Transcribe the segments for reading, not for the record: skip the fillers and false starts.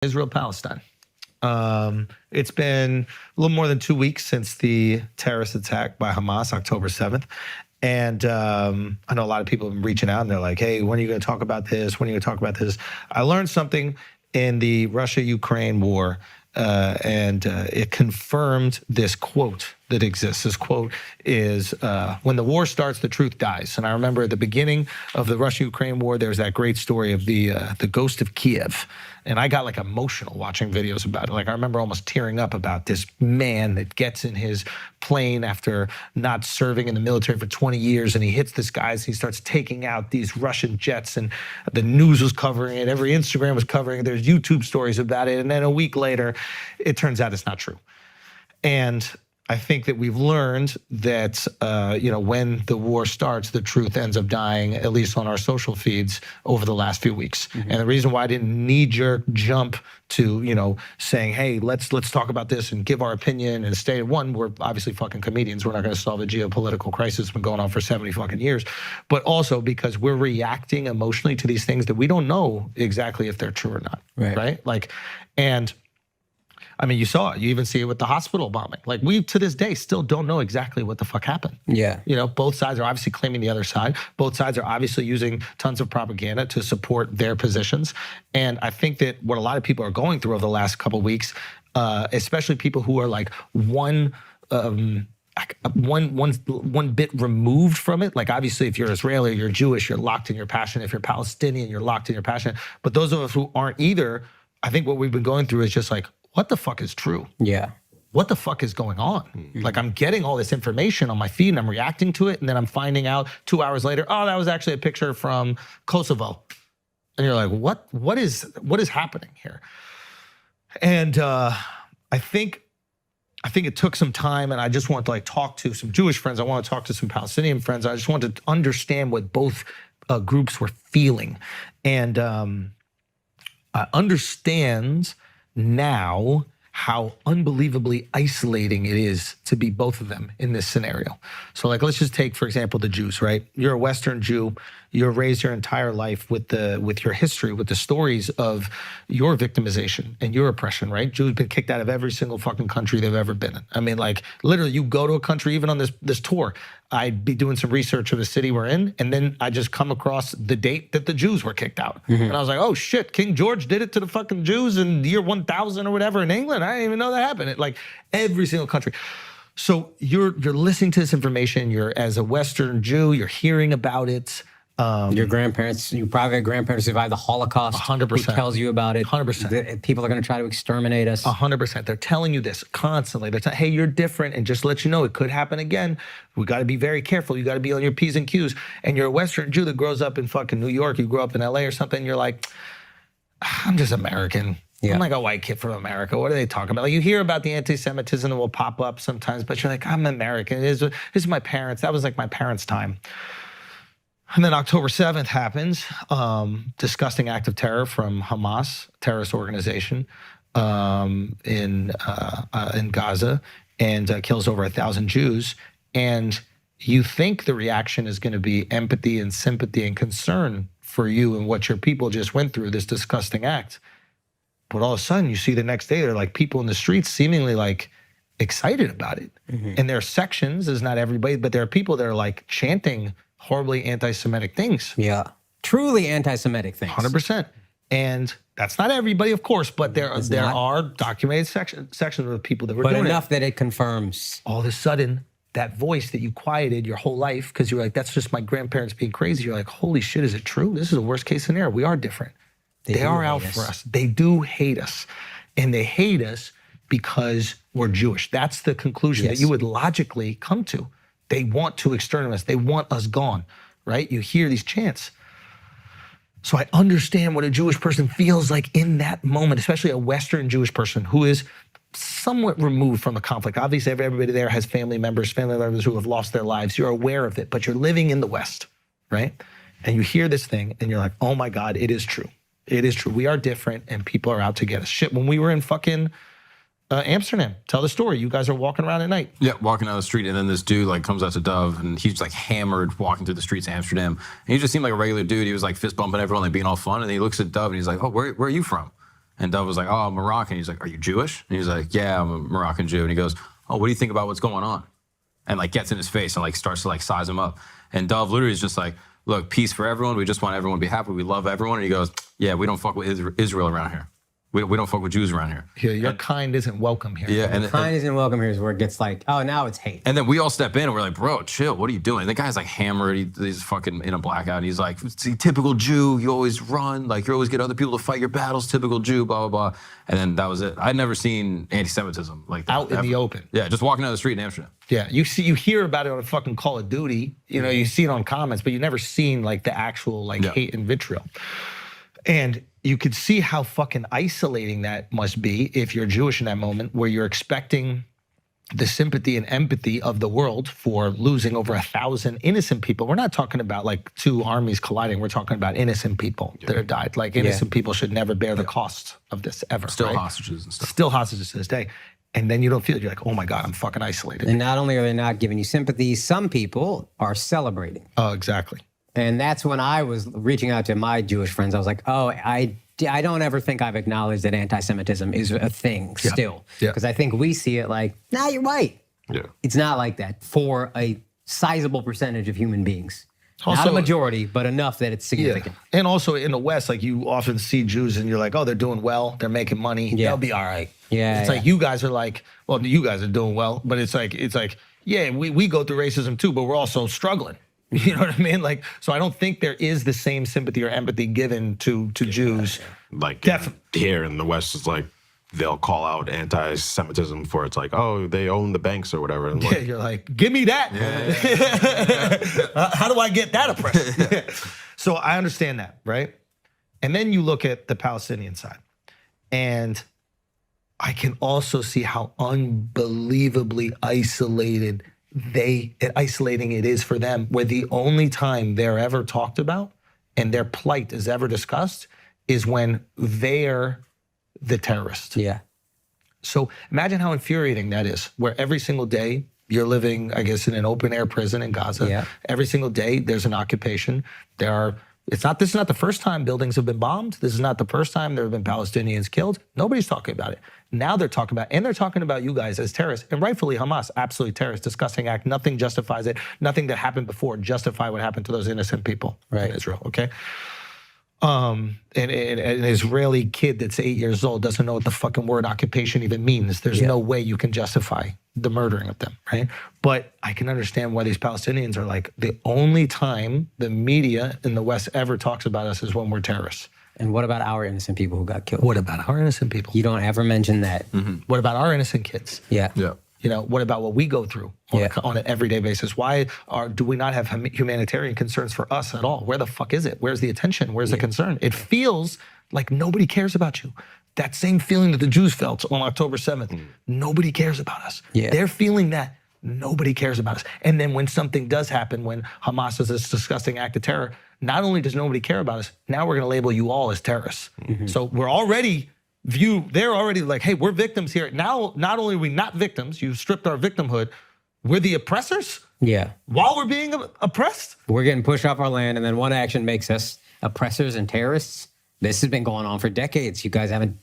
Israel, Palestine. It's been a little more than 2 weeks since the terrorist attack by Hamas, October 7th. And I know a lot of people have been reaching out and they're like, hey, when are you going to talk about this? When are you going to talk about this? I learned something in the Russia-Ukraine war, and it confirmed this quote that exists. This quote is, when the war starts, the truth dies. And I remember at the beginning of the Russia-Ukraine war, there's that great story of the ghost of Kiev. And I got like emotional watching videos about it. Like I remember almost tearing up about this man that gets in his plane after not serving in the military for 20 years, and he hits this guy and he starts taking out these Russian jets, and the news was covering it, every Instagram was covering it, there's YouTube stories about it, and then a week later, it turns out it's not true. And I think that we've learned that, when the war starts, the truth ends up dying, at least on our social feeds over the last few weeks. Mm-hmm. And the reason why I didn't knee-jerk jump to, saying, hey, let's talk about this and give our opinion and stay. One, we're obviously fucking comedians. We're not going to solve a geopolitical crisis that's been going on for 70 fucking years. But also because we're reacting emotionally to these things that we don't know exactly if they're true or not, right? I mean, you saw it. You even see it with the hospital bombing. Like, we, to this day, still don't know exactly what the fuck happened. Yeah. Both sides are obviously claiming the other side. Both sides are obviously using tons of propaganda to support their positions. And I think that what a lot of people are going through over the last couple of weeks, especially people who are like one bit removed from it. Like, obviously, if you're Israeli or you're Jewish, you're locked in your passion. If you're Palestinian, you're locked in your passion. But those of us who aren't either, I think what we've been going through is just like, what the fuck is true? Yeah. What the fuck is going on? Mm-hmm. Like, I'm getting all this information on my feed and I'm reacting to it, and then I'm finding out 2 hours later, oh, that was actually a picture from Kosovo. And you're like, what is happening here? And I think it took some time, and I just want to talk to some Jewish friends. I want to talk to some Palestinian friends. I just want to understand what both groups were feeling. And I understand now how unbelievably isolating it is to be both of them in this scenario. So let's just take, for example, the Jews, right? You're a Western Jew. You're raised your entire life with your history, with the stories of your victimization and your oppression, right? Jews have been kicked out of every single fucking country they've ever been in. I mean, literally, you go to a country, even on this tour, I'd be doing some research of the city we're in, and then I just come across the date that the Jews were kicked out. Mm-hmm. And I was like, oh shit, King George did it to the fucking Jews in the year 1000 or whatever in England. I didn't even know that happened. Every single country. So you're listening to this information, you're, as a Western Jew, you're hearing about it. Your grandparents, you probably had grandparents who survived the Holocaust. 100%. Who tells you about it. 100%. People are going to try to exterminate us. 100%. They're telling you this constantly. They're saying, hey, you're different, and just to let you know, it could happen again. We got to be very careful. You got to be on your P's and Q's. And you're a Western Jew that grows up in fucking New York. You grew up in LA or something. You're like, I'm just American. Yeah. I'm like a white kid from America. What are they talking about? You hear about the anti-Semitism that will pop up sometimes, but you're like, I'm American. This is my parents. That was like my parents' time. And then October 7th happens, disgusting act of terror from Hamas, terrorist organization, in Gaza, and kills over 1,000 Jews. And you think the reaction is going to be empathy and sympathy and concern for you and what your people just went through, this disgusting act. But all of a sudden, you see the next day, they're like people in the streets seemingly excited about it. Mm-hmm. And there are sections, there's not everybody, but there are people that are chanting horribly anti-Semitic things. Yeah, truly anti-Semitic things. 100%. And that's not everybody, of course, but there are documented sections of people that were doing it. But enough that it confirms. All of a sudden, that voice that you quieted your whole life because you're like, that's just my grandparents being crazy. You're like, holy shit, is it true? This is a worst case scenario. We are different. They are out for us. They do hate us. And they hate us because we're Jewish. That's the conclusion that you would logically come to. They want to exterminate us. They want us gone, right? You hear these chants. So I understand what a Jewish person feels like in that moment, especially a Western Jewish person who is somewhat removed from the conflict. Obviously, everybody there has family members who have lost their lives. You're aware of it, but you're living in the West, right? And you hear this thing and you're like, oh my God, it is true. It is true. We are different and people are out to get us. Shit, when we were in fucking Amsterdam, tell the story. You guys are walking around at night. Yeah, walking down the street, and then this dude comes out to Dove, and he's hammered walking through the streets of Amsterdam. And he just seemed like a regular dude. He was fist bumping everyone, being all fun. And he looks at Dove, and he's like, "Oh, where are you from?" And Dove was like, oh, I'm Moroccan. He's like, are you Jewish? And he's like, yeah, I'm a Moroccan Jew. And he goes, oh, what do you think about what's going on? And like gets in his face and like starts to like size him up. And Dove literally is just like, look, peace for everyone. We just want everyone to be happy. We love everyone. And he goes, yeah, we don't fuck with Israel around here. We don't fuck with Jews around here. Yeah, your kind isn't welcome here. Yeah, and Kind isn't welcome here is where it gets like, oh, now it's hate. and then we all step in and we're like, bro, chill. What are you doing? And the guy's like hammered. He's fucking in a blackout. And he's like, see, typical Jew. You always run. Like you always get other people to fight your battles. Typical Jew. Blah blah blah. And then that was it. I'd never seen anti-Semitism like that Out in the open. Yeah, just walking down the street in Amsterdam. Yeah, you hear about it on a fucking Call of Duty. You know, you see it on comments, but you've never seen like the actual like hate and vitriol. And you could see how fucking isolating that must be if you're Jewish in that moment, where you're expecting the sympathy and empathy of the world for losing over 1,000 innocent people. We're not talking about like two armies colliding. We're talking about innocent people that have died. Like innocent people should never bear the cost of this ever. Still right? hostages and stuff. Still hostages to this day. And then you don't feel it. You're like, oh my God, I'm fucking isolated. And not only are they not giving you sympathy, some people are celebrating. Oh, exactly. And that's when I was reaching out to my Jewish friends. I was like, oh, I don't ever think I've acknowledged that anti-Semitism is a thing still. Yeah. Because I think we see it like, nah, you're white. Yeah. It's not like that for a sizable percentage of human beings. Not Also- a majority, but enough that it's significant. And also in the West, like you often see Jews and you're like, oh, they're doing well. They're making money. Yeah. They'll be all right. Yeah, It's yeah. like you guys are like, well, you guys are doing well, but it's like, yeah, we go through racism too, but we're also struggling. You know what I mean? Like, so I don't think there is the same sympathy or empathy given to Jews. Like Definitely. here in the West, it's like they'll call out anti-Semitism for it's like, oh, they own the banks or whatever. And Yeah, like, you're like, give me that. How do I get that oppression? So I understand that, right? And then you look at the Palestinian side, and I can also see how unbelievably isolating it is for them, where the only time they're ever talked about and their plight is ever discussed is when they're the terrorist. Yeah. So imagine how infuriating that is, where every single day you're living, I guess, in an open air prison in Gaza. Yeah. Every single day there's an occupation. This is not the first time buildings have been bombed. This is not the first time there have been Palestinians killed. Nobody's talking about it. Now they're talking about you guys as terrorists, and rightfully Hamas, absolutely terrorist, disgusting act. Nothing justifies it. Nothing that happened before justify what happened to those innocent people in Israel, okay? An Israeli kid that's 8 years old doesn't know what the fucking word occupation even means. There's no way you can justify the murdering of them, right? But I can understand why these Palestinians are like, the only time the media in the West ever talks about us is when we're terrorists. And what about our innocent people who got killed? What about our innocent people? You don't ever mention that. What about our innocent kids? Yeah. Yeah. You know, what about what we go through on an everyday basis? Why do we not have humanitarian concerns for us at all? Where the fuck is it? Where's the attention? Where's the concern? It feels like nobody cares about you. That same feeling that the Jews felt on October 7th. Nobody cares about us. Yeah. They're feeling that nobody cares about us. And then when something does happen, when Hamas does this disgusting act of terror, not only does nobody care about us, now we're going to label you all as terrorists. So we're already they're already like, hey, we're victims here. Now, not only are we not victims, you stripped our victimhood, we're the oppressors Yeah. while we're being oppressed. We're getting pushed off our land, and then one action makes us oppressors and terrorists. This has been going on for decades. You guys haven't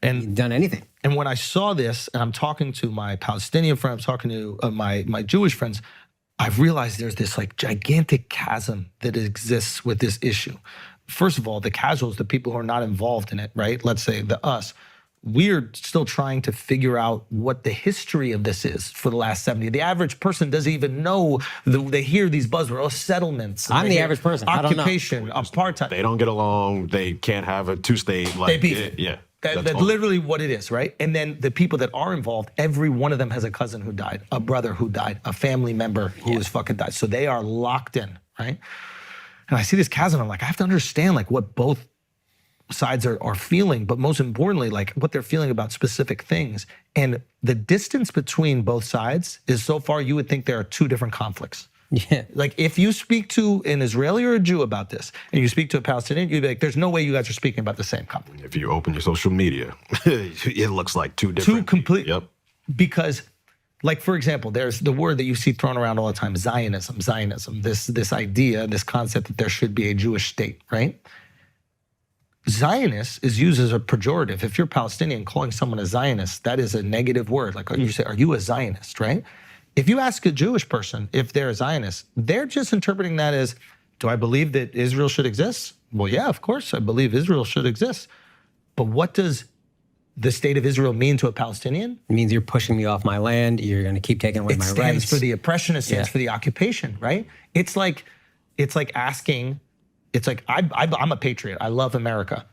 done anything. And when I saw this, and I'm talking to my Palestinian friends, I'm talking to my Jewish friends, I've realized there's this like gigantic chasm that exists with this issue. First of all, the casuals, the people who are not involved in it, right? Let's say us, we're still trying to figure out what the history of this is for the last 70. The average person doesn't even know. They hear these buzzwords, settlements. I'm the average person. I don't know. Occupation, apartheid. they don't get along. They can't have a two-state. Like, beef. yeah. That's literally what it is, right? And then the people that are involved, every one of them has a cousin who died, a brother who died, a family member who has fucking died. So they are locked in, right? And I see this chasm, I'm like, I have to understand like what both sides are feeling, but most importantly, like what they're feeling about specific things. And the distance between both sides is so far you would think there are two different conflicts. Yeah. Like if you speak to an Israeli or a Jew about this, and you speak to a Palestinian, you'd be like, there's no way you guys are speaking about the same conflict. If you open your social media, it looks like two different. Two complete. Yep. Because, like, for example, there's the word that you see thrown around all the time, Zionism, this idea, this concept that there should be a Jewish state, right? Zionist is used as a pejorative. If you're Palestinian, calling someone a Zionist, that is a negative word. Like you say, are you a Zionist, right? If you ask a Jewish person if they're a Zionist, they're just interpreting that as, do I believe that Israel should exist? Well, yeah, of course, I believe Israel should exist. But what does the state of Israel mean to a Palestinian? It means you're pushing me off my land. You're going to keep taking away my rights. It stands for the oppression. It stands for the occupation, right? It's like asking. It's like I'm a patriot. I love America.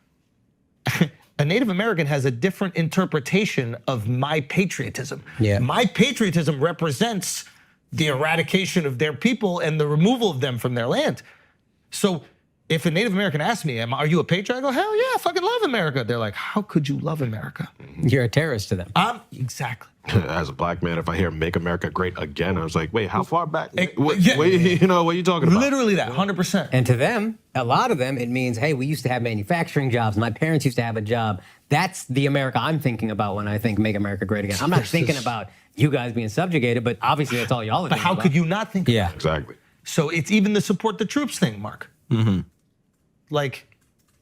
A Native American has a different interpretation of my patriotism. Yeah. My patriotism represents the eradication of their people and the removal of them from their land. So if a Native American asks me, are you a patriot? I go, hell yeah, I fucking love America. They're like, how could you love America? You're a terrorist to them. Exactly. As a black man, if I hear "Make America Great Again," I was like, "Wait, how far back? What yeah. what are you talking about?" Literally that, 100%. And to them, a lot of them, it means, hey, we used to have manufacturing jobs. My parents used to have a job. That's the America I'm thinking about when I think Make America Great Again. I'm not thinking about you guys being subjugated, but obviously that's all y'all are But thinking how about. could you not think of Yeah. that? Exactly. So it's even the support the troops thing, Mark. Like,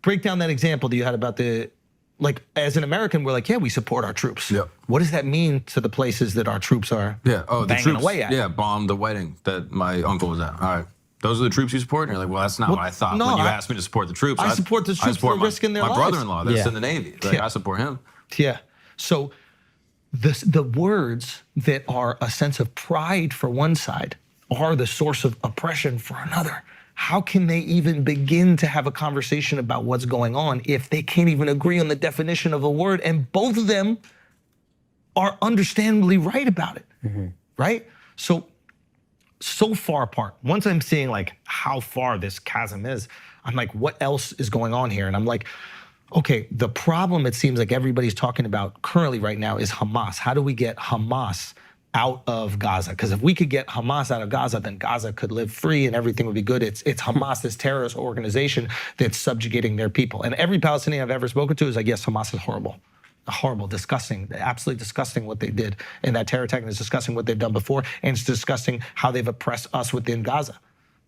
break down that example that you had about the, like, as an American, we're like, yeah, we support our troops. Yeah. What does that mean to the places that our troops are Yeah. Oh, the banging troops. away at? Yeah, bombed the wedding that my uncle was at. All right. Those are the troops you support? And you're like, well, that's not what I thought no, when you I- asked me to support the troops. I support the troops support for risking their my lives. brother-in-law that's Yeah. in the Navy. Like, Yeah. I support him. Yeah. So the words that are a sense of pride for one side are the source of oppression for another. How can they even begin to have a conversation about what's going on if they can't even agree on the definition of a word and both of them are understandably right about it, right? So far apart. Once I'm seeing like how far this chasm is, I'm like, what else is going on here? And I'm like, okay, the problem it seems like everybody's talking about currently right now is Hamas. How do we get Hamas out of Gaza? Because if we could get Hamas out of Gaza, then Gaza could live free and everything would be good. It's Hamas, this terrorist organization that's subjugating their people. And every Palestinian I've ever spoken to is like, yes, Hamas is horrible, disgusting, absolutely disgusting what they did in that terror attack, and it's disgusting what they've done before, and it's disgusting how they've oppressed us within Gaza.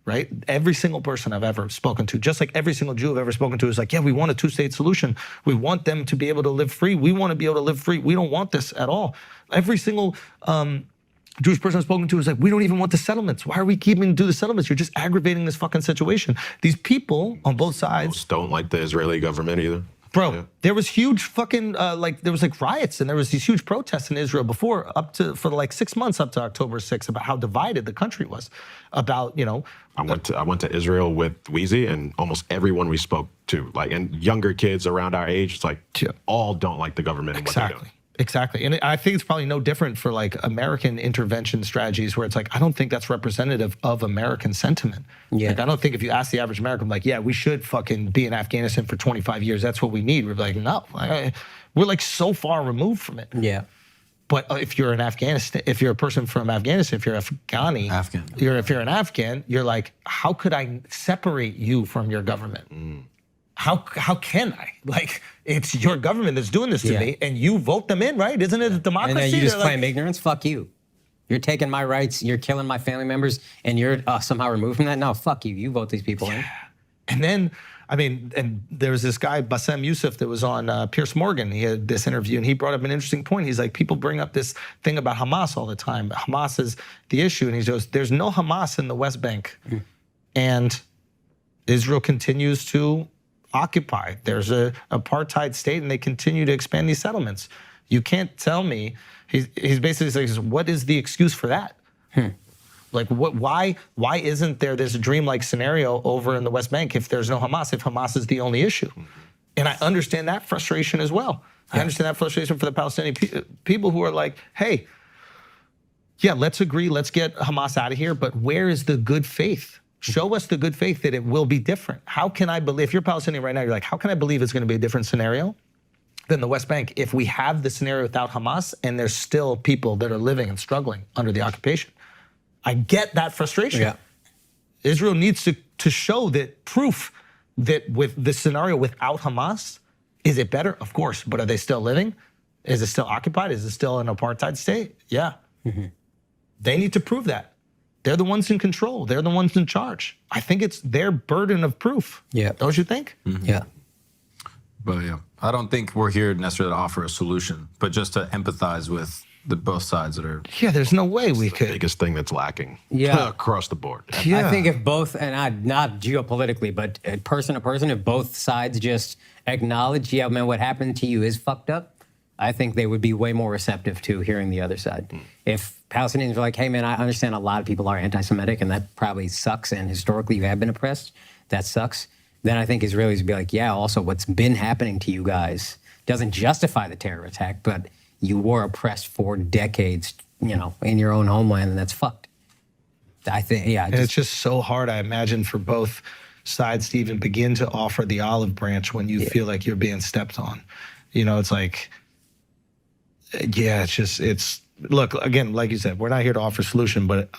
Right? Every single person I've ever spoken to, just like every single Jew I've ever spoken to, is like, yeah, we want a two-state solution. We want them to be able to live free. We want to be able to live free. We don't want this at all. Every single Jewish person I've spoken to is like, we don't even want the settlements. Why are we keeping to do the settlements? You're just aggravating this fucking situation. These people on both sides, Most don't like the Israeli government either. bro, Yeah. there was huge fucking there was like riots and there was these huge protests in Israel before for like 6 months up to October 6th about how divided the country was about, I went to Israel with Wheezy, and almost everyone we spoke to, like, and younger kids around our age, it's like all don't like the government and what they're doing. Exactly. And I think it's probably no different for like American intervention strategies where it's like, I don't think that's representative of American sentiment. Yeah. Like, I don't think if you ask the average American, like, yeah, we should fucking be in Afghanistan for 25 years. That's what we need. We're like, no, we're like so far removed from it. Yeah. But if you're in Afghanistan, if you're a person from Afghanistan, if you're Afghani, Afghan. if you're an Afghan, you're like, how could I separate you from your government? How can I? Like, it's your government that's doing this to Yeah. me, and you vote them in, right? Isn't it a democracy? And then you just They're like, claim ignorance? Fuck you. You're taking my rights, you're killing my family members, and you're somehow removed from that? No, fuck you. You vote these people in. And then, I mean, and there was this guy, Bassem Youssef, that was on Piers Morgan. He had this interview, and he brought up an interesting point. He's like, people bring up this thing about Hamas all the time. Hamas is the issue. And he goes, there's no Hamas in the West Bank. And Israel continues to occupy. There's a apartheid state, and they continue to expand these settlements. You can't tell me. He's basically saying, what is the excuse for that? Like, what? Why isn't there this dreamlike scenario over in the West Bank if there's no Hamas? If Hamas is the only issue, and I understand that frustration as well. I understand that frustration for the Palestinian people who are like, hey, yeah, let's agree, let's get Hamas out of here, but where is the good faith? Show us the good faith that it will be different. How can I believe, if you're Palestinian right now, you're like, how can I believe it's going to be a different scenario than the West Bank if we have the scenario without Hamas and there's still people that are living and struggling under the occupation? I get that frustration. Yeah. Israel needs to show that proof that with the scenario without Hamas, is it better? Of course, but are they still living? Is it still occupied? Is it still an apartheid state? Yeah. They need to prove that. They're the ones in control. They're the ones in charge. I think it's their burden of proof. Yeah. Don't you think? Yeah. But yeah, I don't think we're here necessarily to offer a solution, but just to empathize with the both sides that are. Yeah, there's no way we The could. biggest thing that's lacking Yeah. across the board. Yeah. I think if both, and not geopolitically, but person to person, if both sides just acknowledge, yeah, man, what happened to you is fucked up, I think they would be way more receptive to hearing the other side. If Palestinians are like, hey, man, I understand a lot of people are anti-Semitic, and that probably sucks, and historically you have been oppressed, that sucks, then I think Israelis would be like, yeah, also what's been happening to you guys doesn't justify the terror attack, but you were oppressed for decades, you know, in your own homeland, and that's fucked. I think, yeah. And it's just so hard, I imagine, for both sides to even begin to offer the olive branch when you feel like you're being stepped on. You know, it's like, yeah, look, again, like you said, we're not here to offer a solution, but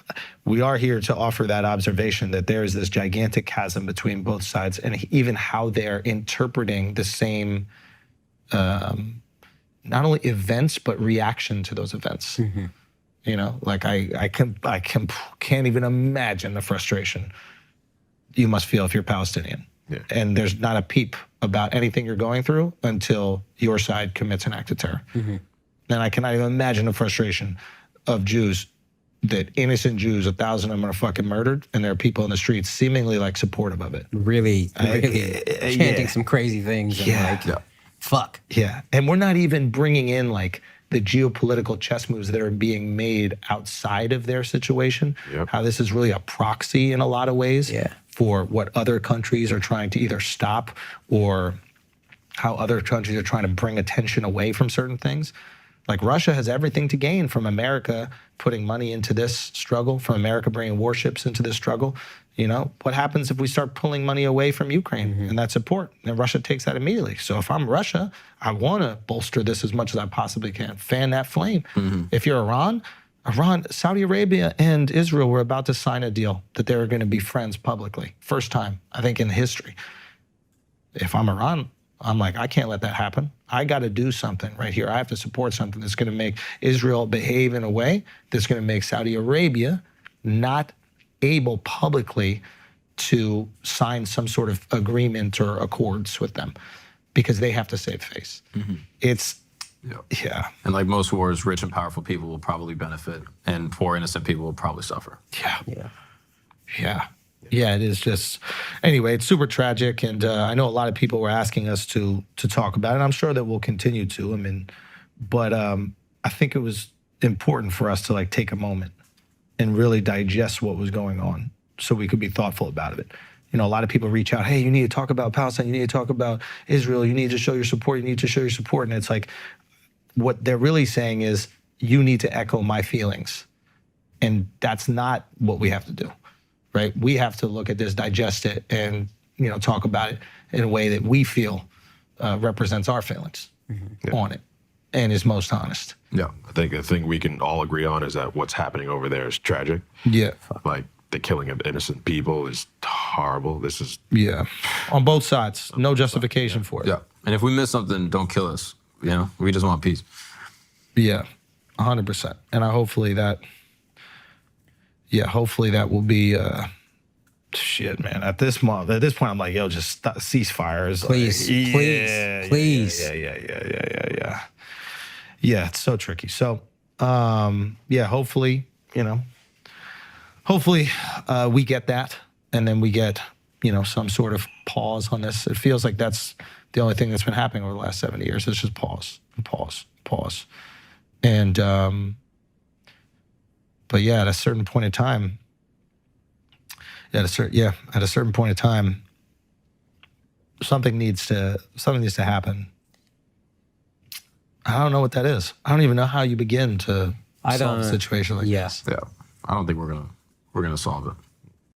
we are here to offer that observation that there is this gigantic chasm between both sides and even how they're interpreting the same, not only events, but reaction to those events. You know, like I can't even imagine the frustration you must feel if you're Palestinian. Yeah. And there's not a peep about anything you're going through until your side commits an act of terror. And I cannot even imagine the frustration of Jews, that innocent Jews, 1,000 of them are fucking murdered, and there are people in the streets seemingly like supportive of it. really chanting some crazy things. And like, fuck. Yeah, and we're not even bringing in like the geopolitical chess moves that are being made outside of their situation. Yep. How this is really a proxy in a lot of ways Yeah. for what other countries are trying to either stop, or how other countries are trying to bring attention away from certain things. Like Russia has everything to gain from America putting money into this struggle, from America bringing warships into this struggle. You know, what happens if we start pulling money away from Ukraine and that support? And Russia takes that immediately. So if I'm Russia, I want to bolster this as much as I possibly can, fan that flame. If you're Iran, Saudi Arabia and Israel were about to sign a deal that they were going to be friends publicly. First time, I think, in history. If I'm Iran, I'm like, I can't let that happen. I got to do something right here. I have to support something that's going to make Israel behave in a way that's going to make Saudi Arabia not able publicly to sign some sort of agreement or accords with them, because they have to save face. It's, yeah. And like most wars, rich and powerful people will probably benefit, and poor innocent people will probably suffer. Yeah, it is just, anyway, it's super tragic. And I know a lot of people were asking us to talk about it. And I'm sure that we'll continue to. I mean, but I think it was important for us to like take a moment and really digest what was going on so we could be thoughtful about it. You know, a lot of people reach out, hey, you need to talk about Palestine, you need to talk about Israel, you need to show your support, you need to show your support. And it's like, what they're really saying is, you need to echo my feelings. And that's not what we have to do, right? We have to look at this, digest it, and, you know, talk about it in a way that we feel represents our feelings on it and is most honest. Yeah, I think the thing we can all agree on is that what's happening over there is tragic. Yeah. Like the killing of innocent people is horrible. This is Yeah. On both sides. No justification for it. Yeah. And if we miss something, don't kill us. You know, we just want peace. Yeah. 100%. And hopefully that will be shit, man. At this point, I'm like, yo, just ceasefires. Please, please. Yeah. Yeah, it's so tricky. So, hopefully, we get that, and then we get, some sort of pause on this. It feels like that's the only thing that's been happening over the last 70 years. It's just pause. And, but yeah, at a certain point in time, something needs to happen. I don't know what that is. I don't even know how you begin to solve a situation like this. Yeah. I don't think we're gonna solve it.